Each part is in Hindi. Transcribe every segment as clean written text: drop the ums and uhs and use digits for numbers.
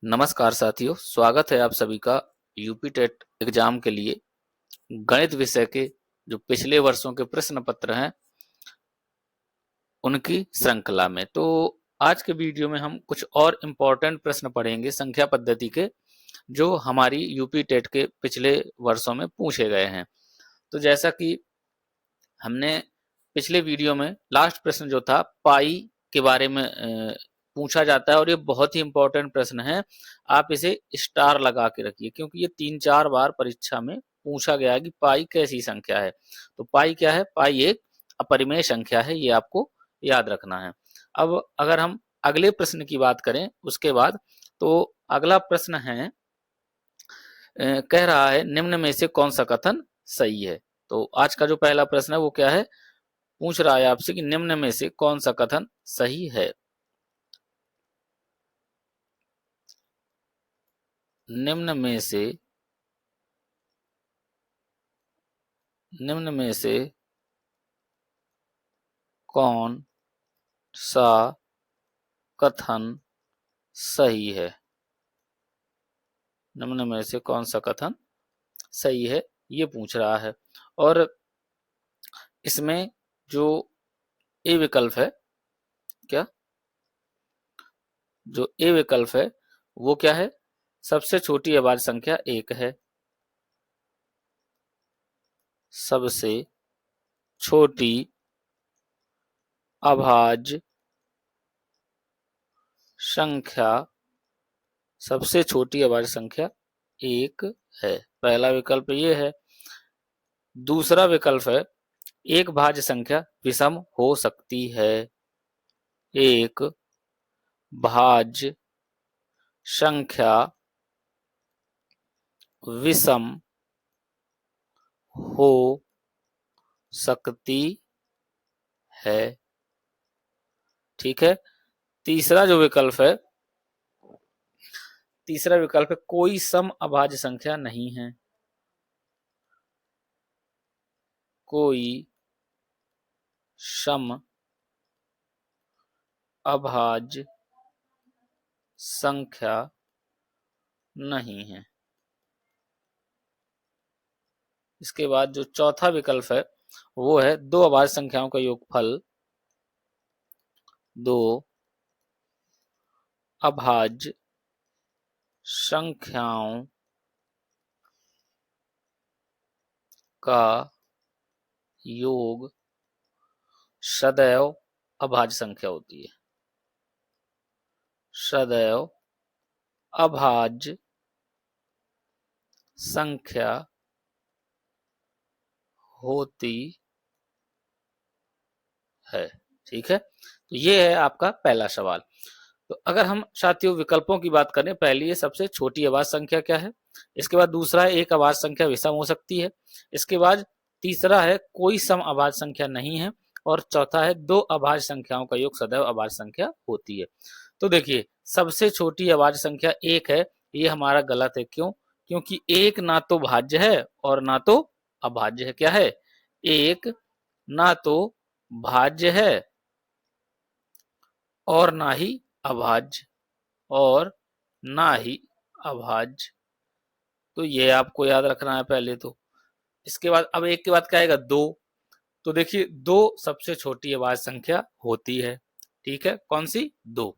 नमस्कार साथियों, स्वागत है आप सभी का यूपी टेट एग्जाम के लिए गणित विषय के जो पिछले वर्षों के प्रश्न पत्र हैं उनकी श्रृंखला में। तो आज के वीडियो में हम कुछ और इम्पोर्टेंट प्रश्न पढ़ेंगे संख्या पद्धति के, जो हमारी यूपी टेट के पिछले वर्षों में पूछे गए हैं। तो जैसा कि हमने पिछले वीडियो में लास्ट प्रश्न जो था पाई के बारे में पूछा जाता है, और ये बहुत ही इंपॉर्टेंट प्रश्न है। आप इसे स्टार लगा के रखिए क्योंकि ये 3-4 बार परीक्षा में पूछा गया है कि पाई कैसी संख्या है। तो पाई क्या है? पाई एक अपरिमेय संख्या है, ये आपको याद रखना है। अब अगर हम अगले प्रश्न की बात करें उसके बाद, तो अगला प्रश्न है कह रहा है निम्न में से कौन सा कथन सही है। तो आज का जो पहला प्रश्न है वो क्या है? पूछ रहा है आपसे कि निम्न में से कौन सा कथन सही है। निम्न में से कौन सा कथन सही है? निम्न में से कौन सा कथन सही है, ये पूछ रहा है। और इसमें जो ए विकल्प है, क्या जो ए विकल्प है वो क्या है? सबसे छोटी अभाज्य संख्या एक है। सबसे छोटी अभाज्य संख्या, सबसे छोटी अभाज्य संख्या एक है। पहला विकल्प ये है। दूसरा विकल्प है एक भाज्य संख्या विषम हो सकती है। एक भाज्य संख्या विषम हो सकती है। ठीक है। तीसरा जो विकल्प है, तीसरा विकल्प है कोई सम अभाज्य संख्या नहीं है। कोई सम अभाज्य संख्या नहीं है। इसके बाद जो चौथा विकल्प है वो है दो अभाज्य संख्याओं का योगफल, दो अभाज्य संख्याओं का योग सदैव अभाज्य संख्या होती है। सदैव अभाज्य संख्या होती है। ठीक है। तो ये है आपका पहला सवाल। तो अगर हम साथियों विकल्पों की बात करें, पहली है सबसे छोटी अभाज्य संख्या क्या है। इसके बाद दूसरा है एक अभाज्य संख्या विषम हो सकती है। इसके बाद तीसरा है कोई सम अभाज्य संख्या नहीं है। और चौथा है दो अभाज्य संख्याओं का योग सदैव अभाज्य संख्या होती है। तो देखिए, सबसे छोटी अभाज्य संख्या एक है, ये हमारा गलत है। क्यों? क्योंकि एक ना तो भाज्य है और ना तो अभाज्य है। क्या है? एक ना तो भाज्य है और ना ही अभाज्य, और ना ही अभाज्य। तो ये आपको याद रखना है पहले तो। इसके बाद अब एक के बाद क्या आएगा? दो। तो देखिए, दो सबसे छोटी अभाज्य संख्या होती है। ठीक है, कौन सी? दो।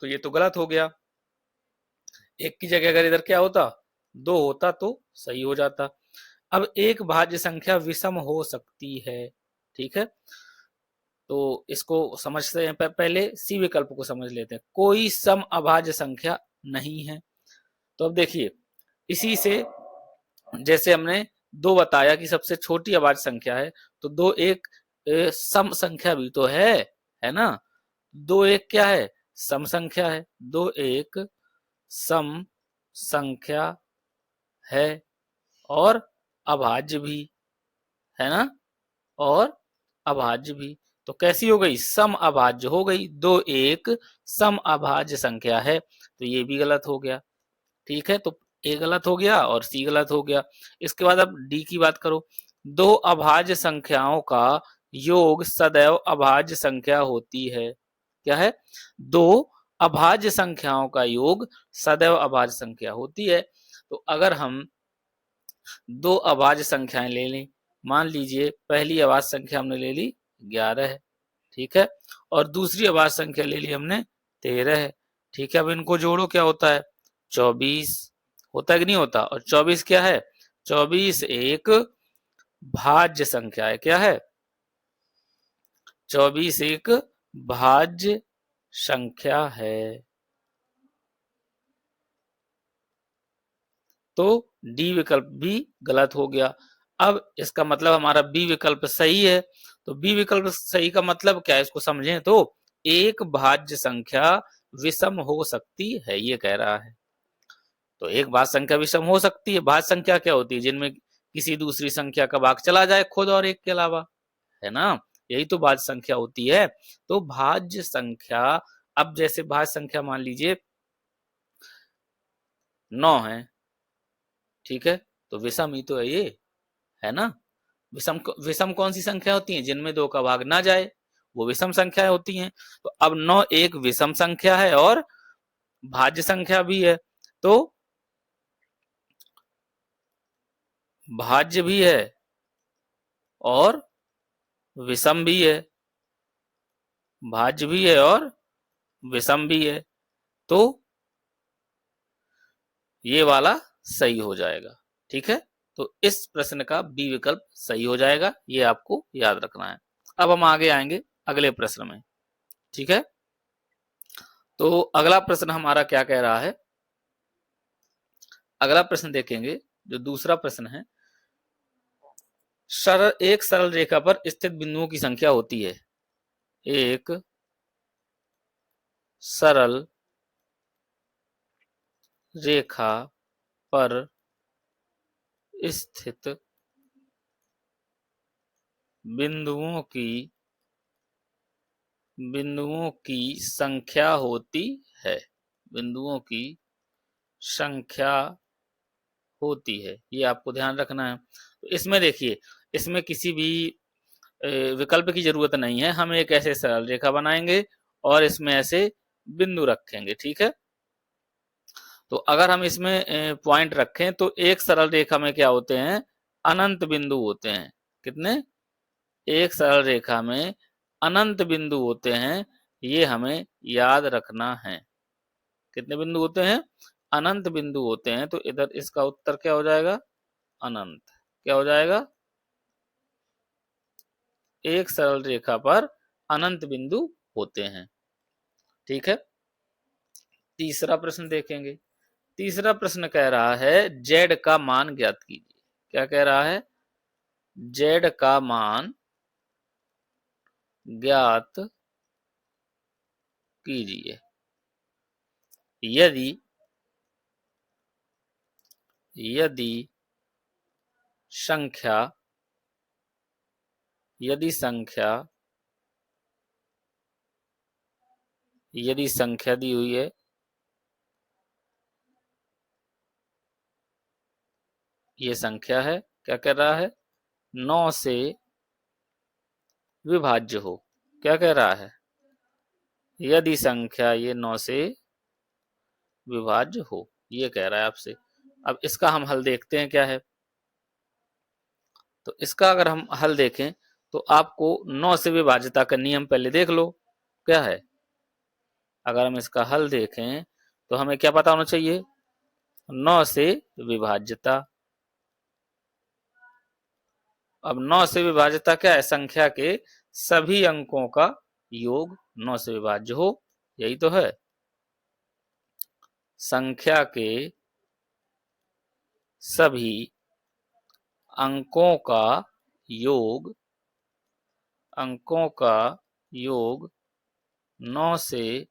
तो ये तो गलत हो गया। एक की जगह अगर इधर क्या होता? दो होता तो सही हो जाता। अब एक भाज्य संख्या विषम हो सकती है। ठीक है, तो इसको समझते हैं। पहले सी विकल्प को समझ लेते हैं। कोई सम अभाज्य संख्या नहीं है। तो अब देखिए, इसी से जैसे हमने दो बताया कि सबसे छोटी अभाज्य संख्या है, तो दो एक सम संख्या भी तो है ना। दो एक क्या है? सम संख्या है। दो एक सम संख्या है और अभाज्य भी है ना, और अभाज्य भी। तो कैसी हो गई? सम अभाज्य हो गई। दो एक सम अभाज्य संख्या है, तो ये भी गलत हो गया। ठीक है, तो ए गलत हो गया और सी गलत हो गया। इसके बाद अब डी की बात करो। दो अभाज्य संख्याओं का योग सदैव अभाज्य संख्या होती है। क्या है? दो अभाज्य संख्याओं का योग सदैव अभाज्य संख्या होती है। तो अगर हम दो अभाज्य संख्याएं ले लें, मान लीजिए पहली अभाज्य संख्या हमने ले ली 11 है, ठीक है, और दूसरी अभाज्य संख्या ले ली हमने 13 है, ठीक है। अब इनको जोड़ो, क्या होता है? 24 होता है कि नहीं होता? और 24 क्या है? 24 एक भाज्य संख्या है। क्या है? 24 एक भाज्य संख्या है। तो डी विकल्प भी गलत हो गया। अब इसका मतलब हमारा बी विकल्प सही है। तो बी विकल्प सही का मतलब क्या है, इसको समझें तो एक भाज्य संख्या विषम हो सकती है, ये कह रहा है। तो एक भाज्य संख्या विषम हो सकती है। भाज्य संख्या क्या होती है? जिनमें किसी दूसरी संख्या का भाग चला जाए खुद और एक के अलावा, है ना? यही तो भाज्य संख्या होती है। तो भाज्य संख्या, अब जैसे भाज्य संख्या मान लीजिए 9 है, ठीक है, तो विषम ही तो है ये, है ना? विषम विषम कौन सी संख्या होती है? जिनमें दो का भाग ना जाए, वो विषम संख्याएं होती हैं। तो अब 9 एक विषम संख्या है और भाज्य संख्या भी है। तो भाज्य भी है और विषम भी है, भाज्य भी है और विषम भी है। तो ये वाला सही हो जाएगा, ठीक है। तो इस प्रश्न का बी विकल्प सही हो जाएगा, ये आपको याद रखना है। अब हम आगे आएंगे अगले प्रश्न में, ठीक है। तो अगला प्रश्न हमारा क्या कह रहा है? अगला प्रश्न देखेंगे, जो दूसरा प्रश्न है, एक सरल रेखा पर स्थित बिंदुओं की संख्या होती है। एक सरल रेखा पर स्थित बिंदुओं की संख्या होती है। बिंदुओं की संख्या होती है, ये आपको ध्यान रखना है। तो इसमें देखिए, इसमें किसी भी विकल्प की जरूरत नहीं है। हम एक ऐसे सरल रेखा बनाएंगे और इसमें ऐसे बिंदु रखेंगे, ठीक है। तो अगर हम इसमें पॉइंट रखें तो एक सरल रेखा में क्या होते हैं? अनंत बिंदु होते हैं। कितने? एक सरल रेखा में अनंत बिंदु होते हैं, ये हमें याद रखना है। कितने बिंदु होते हैं? अनंत बिंदु होते हैं। तो इधर इसका उत्तर क्या हो जाएगा? अनंत। क्या हो जाएगा? एक सरल रेखा पर अनंत बिंदु होते हैं, ठीक है। तीसरा प्रश्न देखेंगे। तीसरा प्रश्न कह रहा है z का मान ज्ञात कीजिए। क्या कह रहा है? z का मान ज्ञात कीजिए। यदि यदि संख्या यदि संख्या यदि संख्या दी हुई है, ये संख्या है, क्या कह रहा है? 9 से विभाज्य हो। क्या कह रहा है? यदि संख्या ये 9 से विभाज्य हो, ये कह रहा है आपसे। अब इसका हम हल देखते हैं क्या है। तो इसका अगर हम हल देखें तो आपको 9 से विभाज्यता का नियम पहले देख लो क्या है। अगर हम इसका हल देखें तो हमें क्या पता होना चाहिए? 9 से विभाज्यता। अब 9 से विभाज्यता क्या है? संख्या के सभी अंकों का योग 9 से विभाज्य हो, यही तो है। संख्या के सभी अंकों का योग 9 से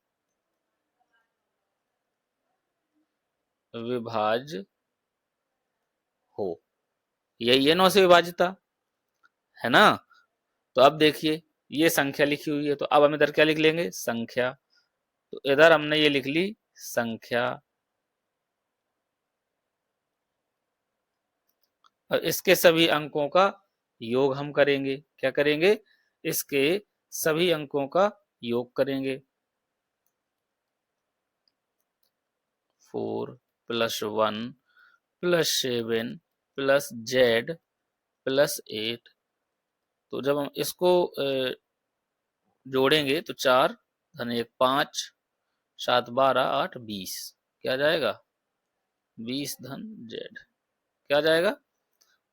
विभाज्य हो, यही है 9 से विभाज्यता, है ना। तो अब देखिए, ये संख्या लिखी हुई है, तो अब हम इधर क्या लिख लेंगे? संख्या। तो इधर हमने ये लिख ली संख्या, और इसके सभी अंकों का योग हम करेंगे। क्या करेंगे? इसके सभी अंकों का योग करेंगे। 4 plus 1 plus 7 plus Z plus 8। तो जब हम इसको जोड़ेंगे तो 4 धन 1 5 7 12 8 20 क्या जाएगा 20 धन जेड क्या जाएगा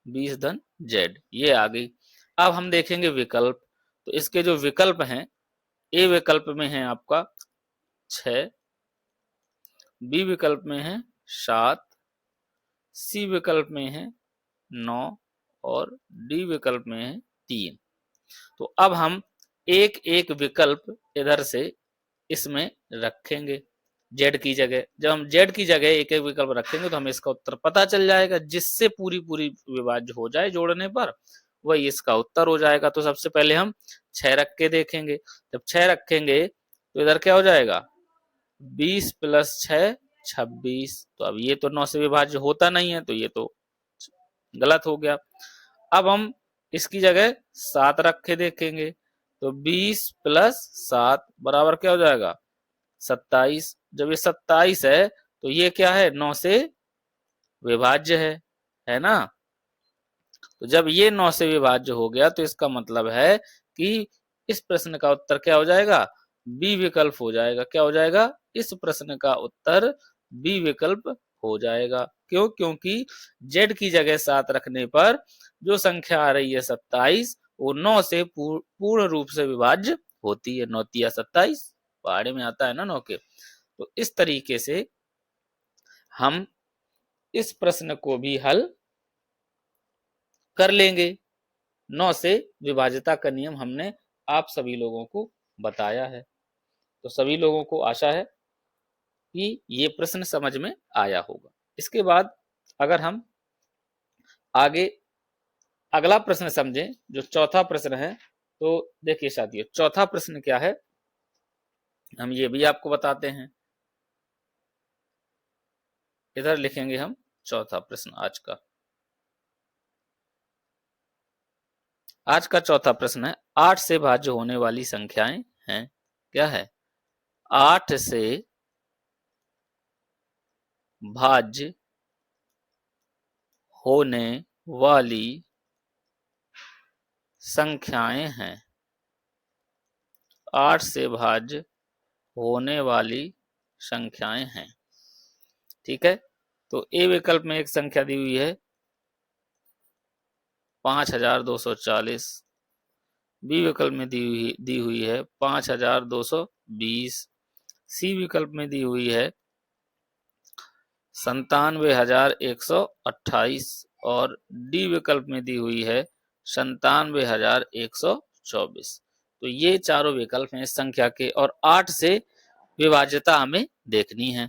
20 धन जेड। ये आ गई। अब हम देखेंगे विकल्प। तो इसके जो विकल्प हैं, ए विकल्प में है आपका 6, बी विकल्प में है 7, सी विकल्प में है 9 और डी विकल्प में है 3। तो अब हम एक एक विकल्प इधर से इसमें रखेंगे जेड की जगह। जब हम जेड की जगह एक एक विकल्प रखेंगे तो हमें इसका उत्तर पता चल जाएगा, जिससे पूरी पूरी विभाज्य हो जाए जोड़ने पर वही इसका उत्तर हो जाएगा। तो सबसे पहले हम 6 रख के देखेंगे। जब 6 रखेंगे तो इधर क्या हो जाएगा 20 प्लस 6 26। तो अब ये तो 9 से विभाज्य होता नहीं है, तो ये तो गलत हो गया। अब हम इसकी जगह 7 रख के देखेंगे तो 20 प्लस 7 बराबर क्या हो जाएगा 27। जब ये 27 है तो ये क्या है 9 से विभाज्य है ना। तो जब ये 9 से विभाज्य हो गया तो इसका मतलब है कि इस प्रश्न का उत्तर क्या हो जाएगा बी विकल्प हो जाएगा। क्या हो जाएगा इस प्रश्न का उत्तर बी विकल्प हो जाएगा। क्यों? क्योंकि जेड की जगह 7 रखने पर जो संख्या आ रही है 27 वो 9 से पूर्ण रूप से विभाज्य होती है। 9 तिया 27 पहाड़े में आता है ना 9 के। तो इस तरीके से हम इस प्रश्न को भी हल कर लेंगे। 9 से विभाज्यता का नियम हमने आप सभी लोगों को बताया है। तो सभी लोगों को आशा है कि ये प्रश्न समझ में आया होगा। इसके बाद अगर हम आगे अगला प्रश्न समझें, जो चौथा प्रश्न है, तो देखिए साथियों चौथा प्रश्न क्या है हम ये भी आपको बताते हैं। इधर लिखेंगे हम चौथा प्रश्न आज का। आज का चौथा प्रश्न है 8 से भाज्य होने वाली संख्याएं हैं। क्या है 8 से भाज्य होने वाली संख्याएं हैं। 8 से भाज्य होने वाली संख्याएं हैं। ठीक है। तो ए विकल्प में एक संख्या दी हुई है 5240। बी विकल्प में दी हुई है 5220। सी विकल्प में दी हुई है 97,128 और डी विकल्प में दी हुई है 97,124। तो ये चारों विकल्प हैं इस संख्या के और 8 से विभाज्यता हमें देखनी है।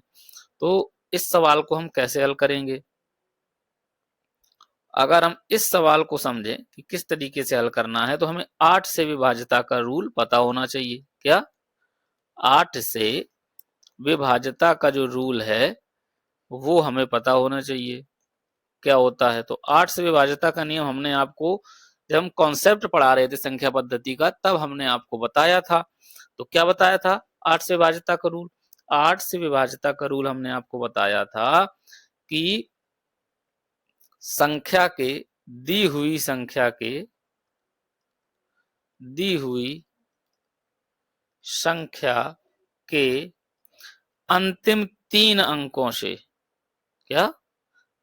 तो इस सवाल को हम कैसे हल करेंगे? अगर हम इस सवाल को समझें कि किस तरीके से हल करना है तो हमें 8 से विभाज्यता का रूल पता होना चाहिए। क्या 8 से विभाज्यता का जो रूल है वो हमें पता होना चाहिए क्या होता है। तो 8 से विभाज्यता का नियम हमने आपको जब हम कॉन्सेप्ट पढ़ा रहे थे संख्या पद्धति का तब हमने आपको बताया था। तो क्या बताया था 8 से विभाज्यता का रूल? 8 से विभाज्यता का रूल हमने आपको बताया था कि संख्या के दी हुई संख्या के अंतिम 3 अंकों से क्या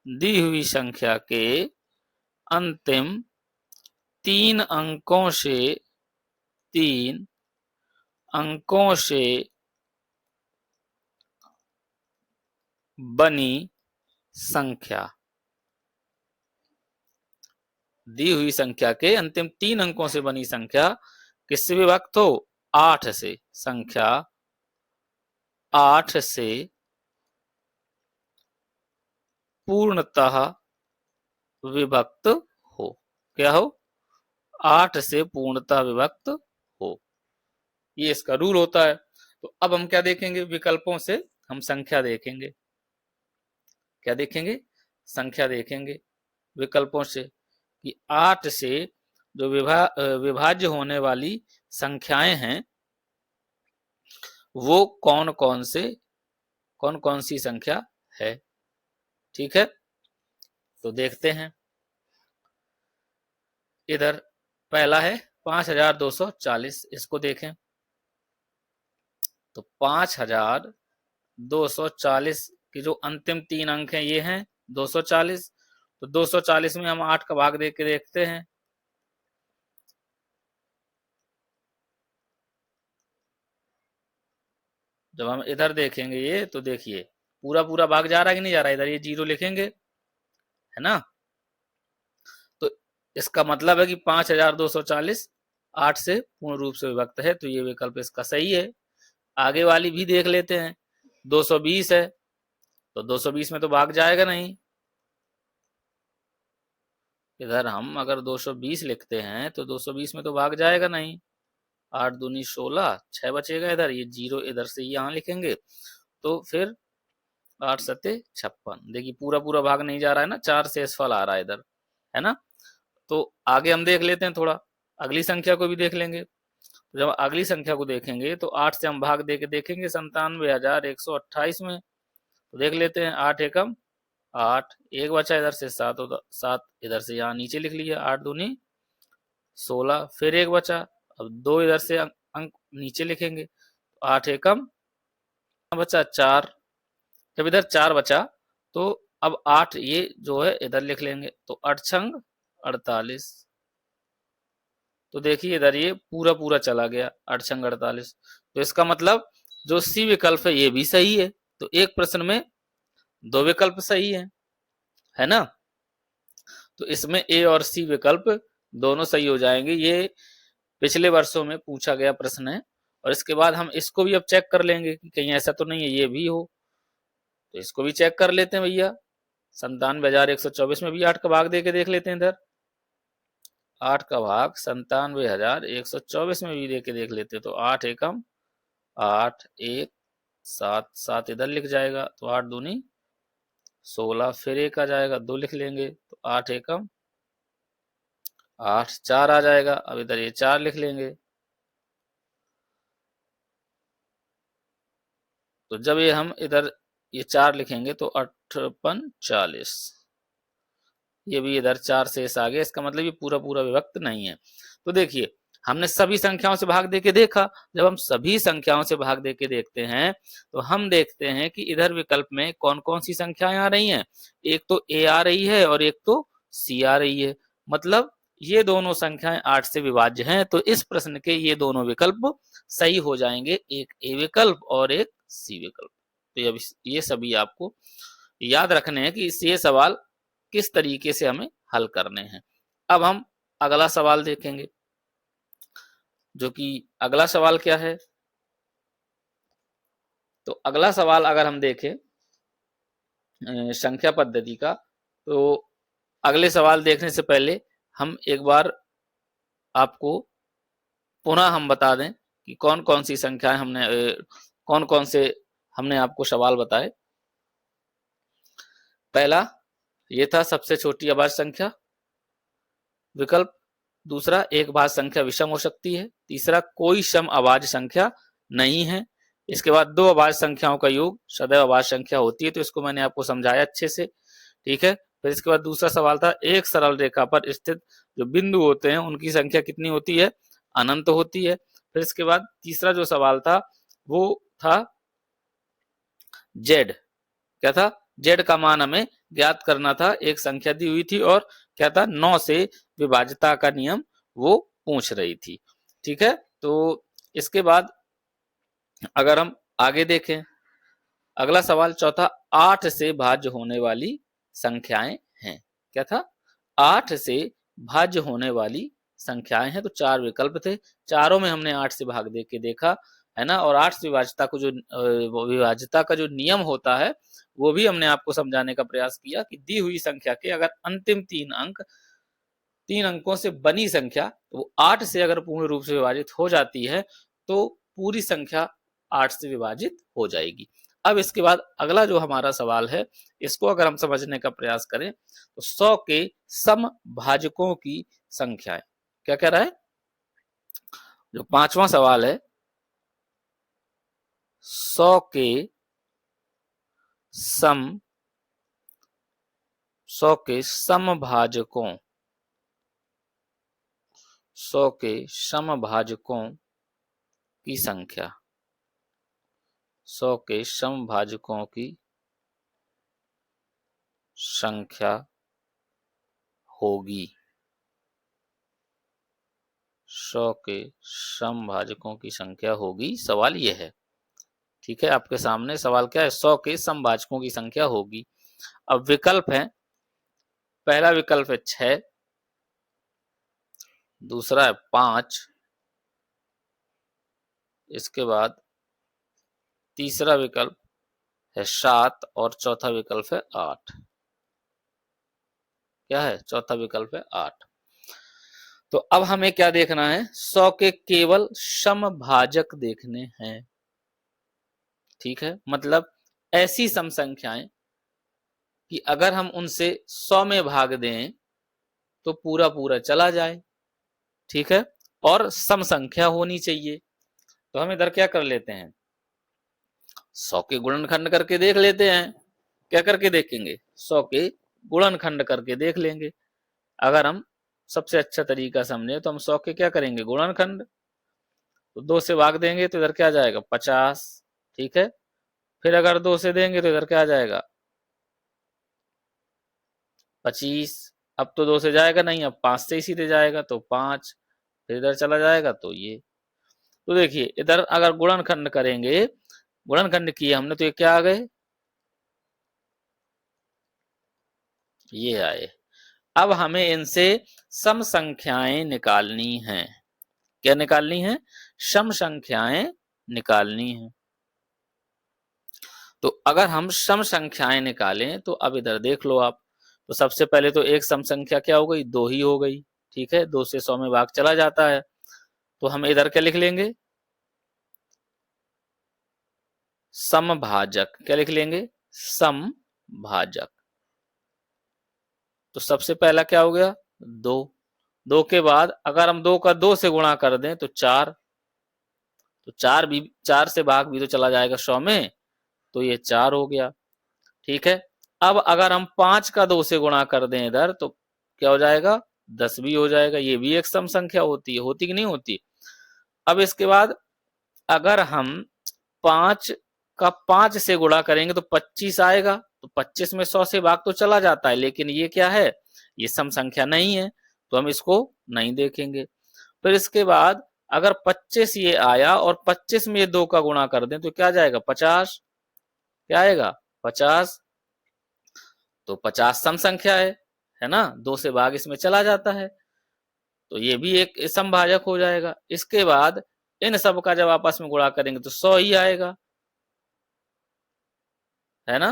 दी हुई संख्या के अंतिम 3 अंकों से बनी संख्या, दी हुई संख्या के अंतिम 3 अंकों से बनी संख्या किससे विभक्त हो 8 से। संख्या 8 से पूर्णतः विभक्त हो। क्या हो 8 से पूर्णतः विभक्त हो। ये इसका रूल होता है। तो अब हम क्या देखेंगे विकल्पों से हम संख्या देखेंगे। क्या देखेंगे संख्या देखेंगे विकल्पों से कि 8 से जो विभाज्य होने वाली संख्याएं हैं वो कौन कौन सी संख्या है। ठीक है, तो देखते हैं। इधर पहला है 5240, इसको देखें तो 5240 की जो अंतिम 3 अंक हैं ये हैं 240। तो 240 में हम 8 का भाग दे के देखते हैं। जब हम इधर देखेंगे ये, तो देखिए पूरा पूरा भाग जा रहा है कि नहीं जा रहा है, इधर ये 0 लिखेंगे, है ना। तो इसका मतलब है कि 5240 8 से पूर्ण रूप से विभक्त है, तो ये विकल्प इसका सही है। आगे वाली भी देख लेते हैं। 220 है, तो 220 में तो भाग जाएगा नहीं। इधर हम अगर 220 लिखते हैं तो 220 में तो भाग जाएगा नहीं। 8 दूनी 16, 6 बचेगा इधर, ये 0 इधर से यहाँ लिखेंगे, तो फिर 8 सत्ते 56। देखिए पूरा पूरा भाग नहीं जा रहा है ना, 4 शेषफल आ रहा है इधर, है ना। तो आगे हम देख लेते हैं, थोड़ा अगली संख्या को भी देख लेंगे। तो जब अगली संख्या को देखेंगे तो 8 से हम भाग दे के देखेंगे 97,128 में। तो देख लेते हैं, 8 एकम 8, एक बचा इधर से 7, 7 इधर से यहाँ नीचे लिख लिया, 8 दूनी 16, फिर एक बचा, अब 2 इधर से अंक नीचे लिखेंगे, 8 एकम बचा 4, जब इधर 4 बचा तो अब 8 ये जो है इधर लिख लेंगे, तो 8 छंग 48। तो देखिए इधर ये पूरा पूरा चला गया, 8 छंग 48। तो इसका मतलब जो सी विकल्प है ये भी सही है। तो एक प्रश्न में 2 विकल्प सही है ना। तो इसमें ए और सी विकल्प दोनों सही हो जाएंगे। ये पिछले वर्षों में पूछा गया प्रश्न है। और इसके बाद हम इसको भी अब चेक कर लेंगे कि कहीं ऐसा तो नहीं है ये भी हो। तो इसको भी चेक कर लेते हैं भैया। 97,124 में भी 8 का भाग दे के देख लेते हैं। इधर 8 का भाग 97,124 में भी दे के देख लेते हैं। तो 8 एकम 8, 1, 7, 7 इधर लिख जाएगा, तो 8 दूनी 16, फिर 1 आ जाएगा, 2 लिख लेंगे, तो 8 एकम 8, 4 आ जाएगा, अब इधर ये 4 लिख लेंगे। तो जब ये हम इधर ये 4 लिखेंगे तो 58 40, ये भी इधर 4 शेष आ गया। इसका मतलब ये पूरा पूरा विभक्त नहीं है। तो देखिए हमने सभी संख्याओं से भाग दे के देखा। जब हम सभी संख्याओं से भाग दे के देखते हैं तो हम देखते हैं कि इधर विकल्प में कौन कौन सी संख्याएं आ रही हैं। एक तो ए आ रही है और एक तो सी आ रही है। मतलब ये दोनों संख्याएं 8 से विभाज्य हैं। तो इस प्रश्न के ये दोनों विकल्प सही हो जाएंगे, एक ए विकल्प और एक सी विकल्प। तो ये सभी आपको याद रखने हैं कि ये सवाल किस तरीके से हमें हल करने हैं। अब हम अगला सवाल देखेंगे, जो कि अगला सवाल क्या है। तो अगला सवाल अगर हम देखें संख्या पद्धति का, तो अगले सवाल देखने से पहले हम एक बार आपको पुनः हम बता दें कि कौन कौन सी संख्याएं हमने कौन कौन से हमने आपको सवाल बताए। पहला ये था सबसे छोटी अभाज्य संख्या विकल्प। दूसरा एक भाज्य संख्या विषम हो सकती है। तीसरा कोई सम अभाज्य संख्या नहीं है। इसके बाद 2 अभाज्य संख्याओं का योग सदैव अभाज्य संख्या होती है। तो इसको मैंने आपको समझाया अच्छे से, ठीक है। फिर इसके बाद दूसरा सवाल था एक सरल रेखा पर स्थित जो बिंदु होते हैं उनकी संख्या कितनी होती है, अनंत होती है। फिर इसके बाद तीसरा जो सवाल था वो था जेड, क्या था, जेड का मान हमें ज्ञात करना था। एक संख्या दी हुई थी और क्या था, 9 से विभाज्यता का नियम वो पूछ रही थी, ठीक है। तो इसके बाद अगर हम आगे देखें, अगला सवाल चौथा 8 से भाज्य होने वाली संख्याएं हैं। क्या था, 8 से भाज्य होने वाली संख्याएं हैं। तो 4 विकल्प थे, चारों में हमने 8 से भाग दे के देखा, है ना। और 8 से विभाज्यता को जो विभाज्यता का जो नियम होता है वो भी हमने आपको समझाने का प्रयास किया कि दी हुई संख्या के अगर अंतिम 3 अंकों से बनी संख्या वो 8 से अगर पूर्ण रूप से विभाजित हो जाती है तो पूरी संख्या 8 से विभाजित हो जाएगी। अब इसके बाद अगला जो हमारा सवाल है इसको अगर हम समझने का प्रयास करें तो 100 के समभाजकों की संख्याएं, क्या कह रहा है, जो 5वां सवाल है 100 के सम 100 के समभाजकों 100 के समभाजकों की संख्या 100 के समभाजकों की संख्या होगी 100 के समभाजकों की संख्या होगी। सवाल यह है, ठीक है, आपके सामने सवाल क्या है, 100 के समभाजकों की संख्या होगी। अब विकल्प है, पहला विकल्प है 6, दूसरा है 5, इसके बाद तीसरा विकल्प है 7 और चौथा विकल्प है 8। क्या है? चौथा विकल्प है 8। तो अब हमें क्या देखना है, 100 के केवल समभाजक देखने हैं। ठीक है, मतलब ऐसी सम संख्याएं कि अगर हम उनसे 100 में भाग दें तो पूरा पूरा चला जाए। ठीक है, और सम संख्या होनी चाहिए। तो हम इधर क्या कर लेते हैं, 100 के गुणनखंड करके देख लेते हैं। क्या करके देखेंगे, 100 के गुणनखंड करके देख लेंगे। अगर हम सबसे अच्छा तरीका समझे तो हम 100 के क्या करेंगे, गुणनखंड। तो 2 से भाग देंगे तो इधर क्या आ जाएगा, 50। ठीक है, फिर अगर 2 से देंगे तो इधर क्या आ जाएगा, 25। अब तो 2 से जाएगा नहीं, अब 5 से ही सीधे जाएगा तो 5, फिर इधर चला जाएगा तो ये। तो देखिए इधर अगर गुणनखंड करेंगे, गुणनखंड किए हमने तो ये क्या आ गए, ये आए। अब हमें इनसे सम संख्याएं निकालनी हैं। क्या निकालनी है, सम संख्याएं निकालनी है। तो अगर हम सम संख्याएं निकालें तो अब इधर देख लो आप। तो सबसे पहले तो एक सम संख्या क्या हो गई, 2 ही हो गई। ठीक है, 2 से 100 में भाग चला जाता है। तो हम इधर क्या लिख लेंगे, समभाजक। क्या लिख लेंगे, समभाजक। तो सबसे पहला क्या हो गया, 2। 2 के बाद अगर हम 2 का 2 से गुणा कर दें तो 4। तो 4 से भाग भी तो चला जाएगा 100 में, तो ये 4 हो गया। ठीक है, अब अगर हम 5 का 2 से गुणा कर दें इधर तो क्या हो जाएगा, 10 भी हो जाएगा। ये भी एक सम संख्या होती है, होती कि नहीं होती। अब इसके बाद अगर हम 5 का 5 से गुणा करेंगे तो 25 आएगा। तो 25 में 100 से भाग तो चला जाता है, लेकिन ये क्या है, ये सम संख्या नहीं है, तो हम इसको नहीं देखेंगे। फिर इसके बाद अगर 25 ये आया और 25 में ये 2 का गुणा कर दें तो क्या आ जाएगा, 50। क्या आएगा, 50। तो 50 सम संख्या है ना, 2 से भाग इसमें चला जाता है, तो ये भी एक समभाजक हो जाएगा। इसके बाद इन सब का जब आपस में गुणा करेंगे तो 100 ही आएगा, है ना।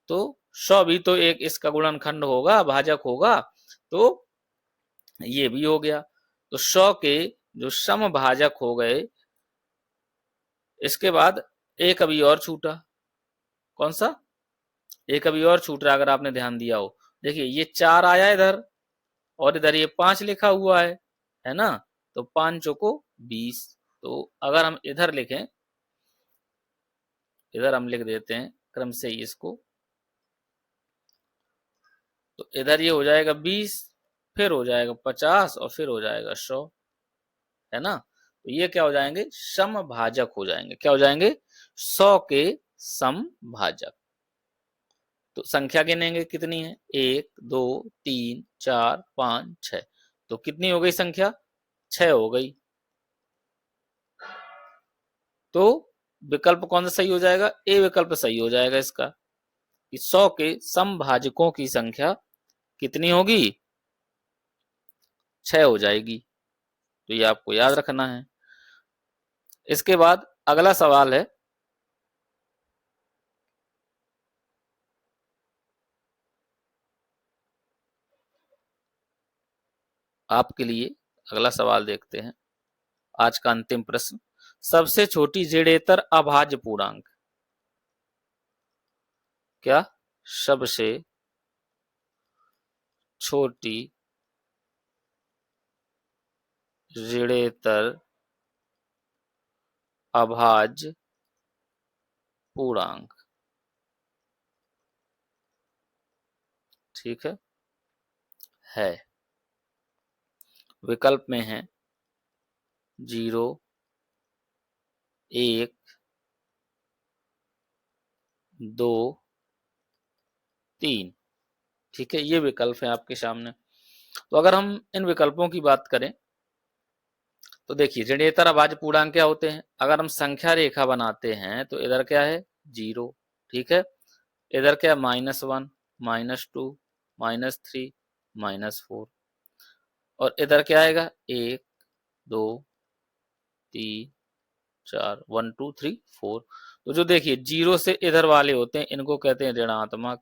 तो 100 भी तो एक इसका गुणनखंड होगा, भाजक होगा। तो ये भी हो गया। तो 100 के जो समभाजक हो गए। इसके बाद एक अभी और छूटा, कौन सा, एक अभी और छूट रहा, अगर आपने ध्यान दिया हो। देखिए ये 4 आया इधर और इधर ये 5 लिखा हुआ है ना। तो 5 चौको 20। तो अगर हम इधर लिखें, इधर हम लिख देते हैं क्रम से ही इसको। तो इधर ये हो जाएगा 20, फिर हो जाएगा 50 और फिर हो जाएगा 100, है ना। तो ये क्या हो जाएंगे, समभाजक हो जाएंगे। क्या हो जाएंगे, 100 के समभाजक। तो संख्या गिनेंगे कितनी है, 1 2 3 4 5 6। तो कितनी हो गई संख्या, 6 हो गई। तो विकल्प कौन सा सही हो जाएगा, ए विकल्प सही हो जाएगा इसका, कि 100 के समभाजकों की संख्या कितनी होगी, 6 हो जाएगी। तो ये आपको याद रखना है। इसके बाद अगला सवाल है, आपके लिए अगला सवाल देखते हैं, आज का अंतिम प्रश्न। सबसे छोटी जेडेतर अभाज्य पूर्णांक। क्या, सबसे छोटी ऋणेतर अभाज्य पूर्णांक। ठीक है। विकल्प में है 0, 1, 2, 3। ठीक है, ये विकल्प है आपके सामने। तो अगर हम इन विकल्पों की बात करें तो देखिए ऋणेतर अभाज्य पूर्णांक क्या होते हैं। अगर हम संख्या रेखा बनाते हैं तो इधर क्या है 0, ठीक है, इधर क्या -1, -2, -3, -4, और इधर क्या आएगा 1, 2, 3, 4, 1, 2, 3, 4। तो जो देखिए 0 से इधर वाले होते हैं इनको कहते हैं ऋणात्मक।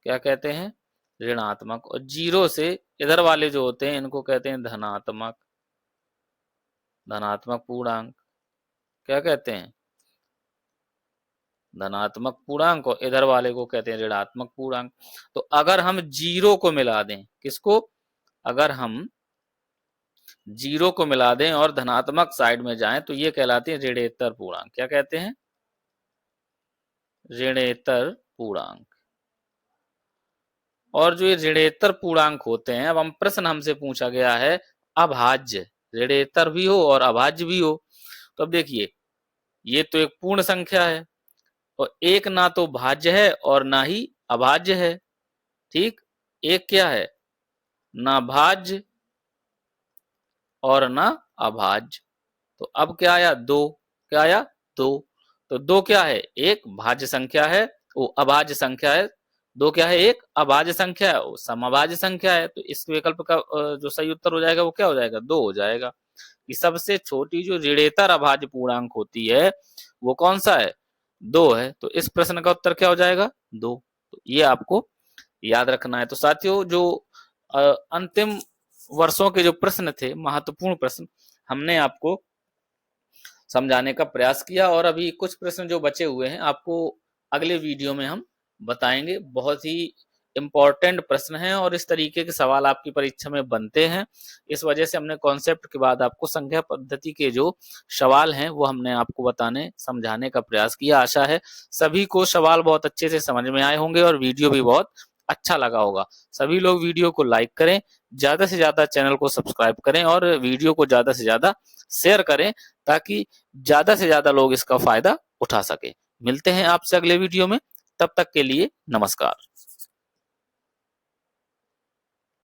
क्या कहते हैं? ऋणात्मक। और 0 से इधर वाले जो होते हैं इनको कहते हैं धनात्मक। धनात्मक पूर्णांक। क्या कहते हैं? धनात्मक पूर्णांक। और इधर वाले को कहते हैं ऋणात्मक पूर्णांक। तो अगर हम 0 को मिला दें, किसको? अगर हम 0 को मिला दें और धनात्मक साइड में जाएं तो ये कहलाते हैं ऋणेतर पूर्णांक। क्या कहते हैं? ऋणेतर पूर्णांक। और जो ये ऋणेतर पूर्णांक होते हैं, अब हम प्रश्न हमसे पूछा गया है अभाज्य, ऋणेतर भी हो और अभाज्य भी हो। तो अब देखिए ये तो एक पूर्ण संख्या है और एक ना तो भाज्य है और ना ही अभाज्य है। ठीक, एक क्या है? ना भाज्य और ना अभाज्य। तो अब क्या आया? 2। क्या आया? 2। तो 2 क्या है? एक भाज्य संख्या है, वो अभाज्य संख्या है। 2 क्या है? एक अभाज्य संख्या है, वो समभाज्य संख्या है। तो इस विकल्प का जो सही उत्तर हो जाएगा वो क्या हो जाएगा? 2 हो जाएगा। कि सबसे छोटी जो ऋणेतर अभाज्य पूर्णांक होती है वो कौन सा है? 2 है। तो इस प्रश्न का उत्तर क्या हो जाएगा? 2। तो ये आपको याद रखना है। तो साथियों जो अंतिम वर्षों के जो प्रश्न थे, महत्वपूर्ण प्रश्न, हमने आपको समझाने का प्रयास किया और अभी कुछ प्रश्न जो बचे हुए हैं आपको अगले वीडियो में हम बताएंगे। बहुत ही इम्पोर्टेंट प्रश्न हैं और इस तरीके के सवाल आपकी परीक्षा में बनते हैं। इस वजह से हमने कॉन्सेप्ट के बाद आपको संख्या पद्धति के जो सवाल हैं वो हमने आपको बताने समझाने का प्रयास किया। आशा है सभी को सवाल बहुत अच्छे से समझ में आए होंगे और वीडियो भी बहुत अच्छा लगा होगा। सभी लोग वीडियो को लाइक करें, ज्यादा से ज्यादा चैनल को सब्सक्राइब करें और वीडियो को ज्यादा से ज्यादा शेयर करें ताकि ज्यादा से ज्यादा लोग इसका फायदा उठा सके। मिलते हैं आपसे अगले वीडियो में, तब तक के लिए नमस्कार।